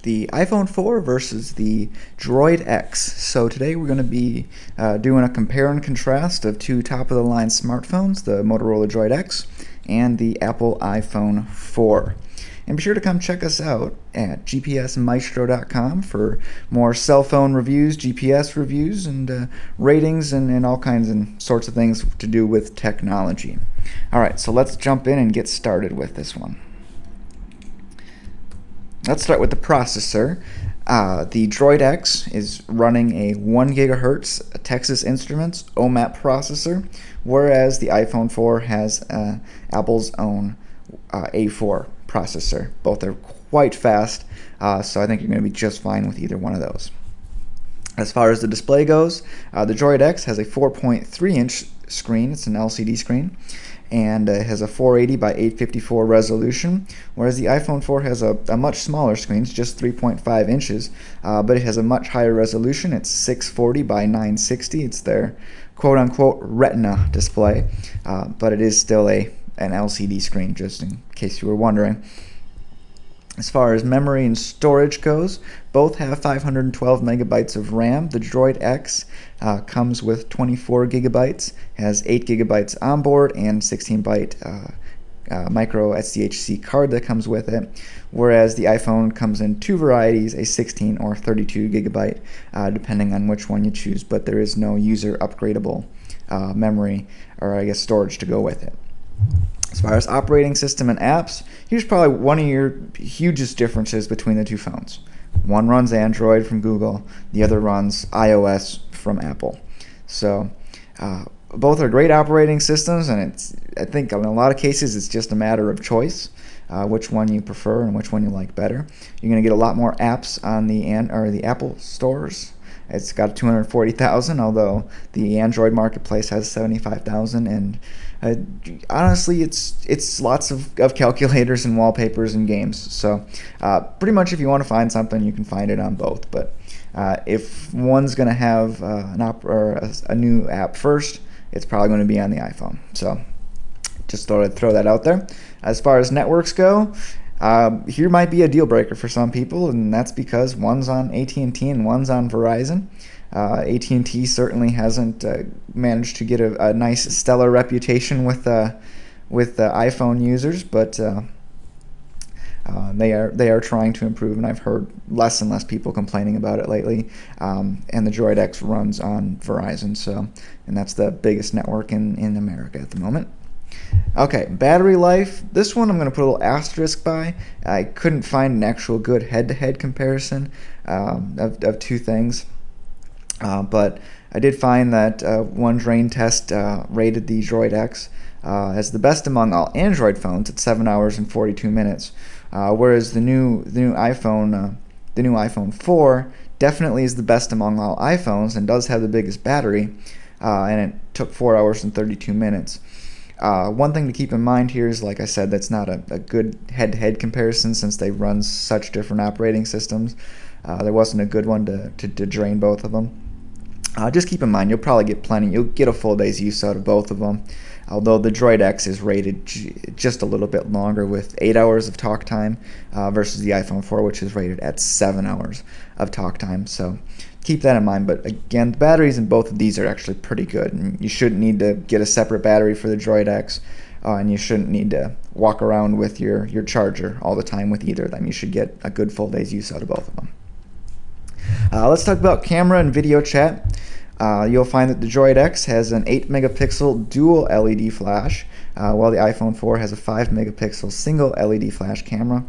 the iPhone 4 versus the Droid X. So today we're going to be doing a compare and contrast of two top-of-the-line smartphones, the Motorola Droid X and the Apple iPhone 4. And be sure to come check us out at gpsmaestro.com for more cell phone reviews, GPS reviews, and ratings, and all kinds and sorts of things to do with technology. Alright, so let's jump in and get started with this one. Let's start with the processor. The Droid X is running a 1 GHz Texas Instruments OMAP processor, whereas the iPhone 4 has Apple's own A4 processor. Both are quite fast, so I think you're going to be just fine with either one of those. As far as the display goes, the Droid X has a 4.3-inch screen. It's an LCD screen, and it has a 480 by 854 resolution, whereas the iPhone 4 has a much smaller screen. It's just 3.5 inches, but it has a much higher resolution. It's 640 by 960. It's their quote-unquote Retina display, but it is still an LCD screen, just in case you were wondering. As far as memory and storage goes, both have 512 megabytes of RAM. The Droid X comes with 24 gigabytes, has 8 gigabytes on board, and 16-byte micro SDHC card that comes with it, whereas the iPhone comes in two varieties, a 16 or 32 gigabyte, depending on which one you choose, but there is no user upgradable memory, or I guess storage, to go with it. As far as operating system and apps, here's probably one of your hugest differences between the two phones. One runs Android from Google, the other runs iOS from Apple. So both are great operating systems, and I think in a lot of cases it's just a matter of choice, which one you prefer and which one you like better. You're going to get a lot more apps on the Apple stores. It's got 240,000, although the Android marketplace has 75,000, and honestly, it's lots of calculators and wallpapers and games. So pretty much if you want to find something, you can find it on both. But if one's going to have a new app first, it's probably going to be on the iPhone. So just thought I'd throw that out there. As far as networks go, here might be a deal breaker for some people, and that's because one's on AT&T and one's on Verizon. AT&T certainly hasn't managed to get a nice stellar reputation with iPhone users, but they are trying to improve, and I've heard less and less people complaining about it lately. And the Droid X runs on Verizon, and that's the biggest network in America at the moment. Okay, battery life. This one I'm going to put a little asterisk by. I couldn't find an actual good head-to-head comparison of two things. But I did find that one drain test rated the Droid X as the best among all Android phones at 7 hours and 42 minutes, whereas the new iPhone 4 definitely is the best among all iPhones and does have the biggest battery, and it took 4 hours and 32 minutes. One thing to keep in mind here is, like I said, that's not a good head-to-head comparison since they run such different operating systems. There wasn't a good one to drain both of them. Just keep in mind, you'll probably get plenty. You'll get a full day's use out of both of them, although the Droid X is rated just a little bit longer with 8 hours of talk time versus the iPhone 4, which is rated at 7 hours of talk time. So keep that in mind. But again, the batteries in both of these are actually pretty good, and you shouldn't need to get a separate battery for the Droid X, and you shouldn't need to walk around with your charger all the time with either of them. You should get a good full day's use out of both of them. Let's talk about camera and video chat. You'll find that the Droid X has an 8-megapixel dual LED flash, while the iPhone 4 has a 5-megapixel single LED flash camera.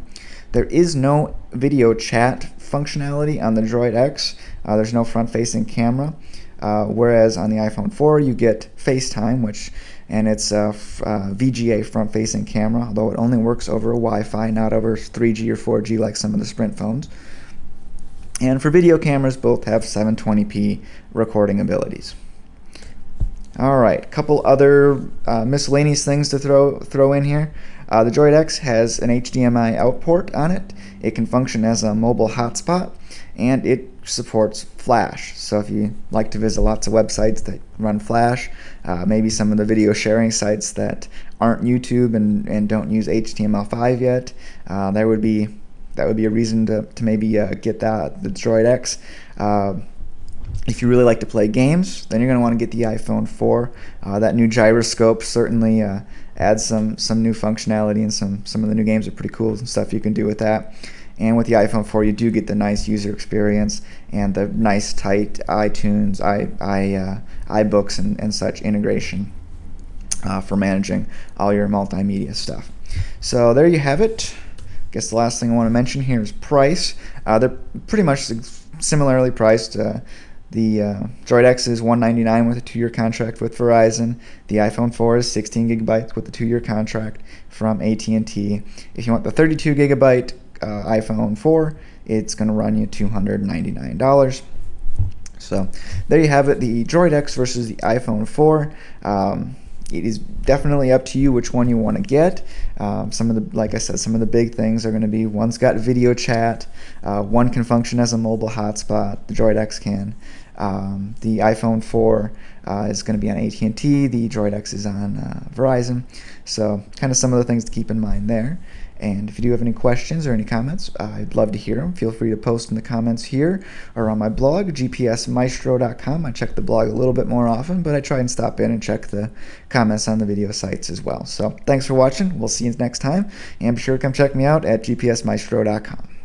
There is no video chat functionality on the Droid X. There's no front-facing camera, whereas on the iPhone 4 you get FaceTime, and it's a VGA front-facing camera, although it only works over Wi-Fi, not over 3G or 4G like some of the Sprint phones. And for video cameras, both have 720p recording abilities. Alright, a couple other miscellaneous things to throw in here. The Droid X has an HDMI out port on it. It can function as a mobile hotspot, and it supports Flash. So if you like to visit lots of websites that run Flash, maybe some of the video sharing sites that aren't YouTube and don't use HTML5 yet, there would be that would be a reason to maybe get the Droid X. If you really like to play games, then you're going to want to get the iPhone 4. That new gyroscope certainly adds some new functionality, and some of the new games are pretty cool and stuff you can do with that. And with the iPhone 4, you do get the nice user experience and the nice tight iTunes, iBooks, and such integration for managing all your multimedia stuff. So there you have it. I guess the last thing I want to mention here is price. They're pretty much similarly priced. The Droid X is $199 with a 2-year contract with Verizon. The iPhone 4 is 16 gigabytes with a 2-year contract from AT&T. If you want the 32 gigabyte iPhone 4, it's going to run you $299. So there you have it, the Droid X versus the iPhone 4. It is definitely up to you which one you want to get. Some of the, like I said, some of the big things are going to be, one's got video chat, one can function as a mobile hotspot, the Droid X can. The iPhone 4 is going to be on AT&T, the Droid X is on Verizon. So kind of some of the things to keep in mind there. And if you do have any questions or any comments, I'd love to hear them. Feel free to post in the comments here or on my blog, gpsmaestro.com. I check the blog a little bit more often, but I try and stop in and check the comments on the video sites as well. So thanks for watching. We'll see you next time. And be sure to come check me out at gpsmaestro.com.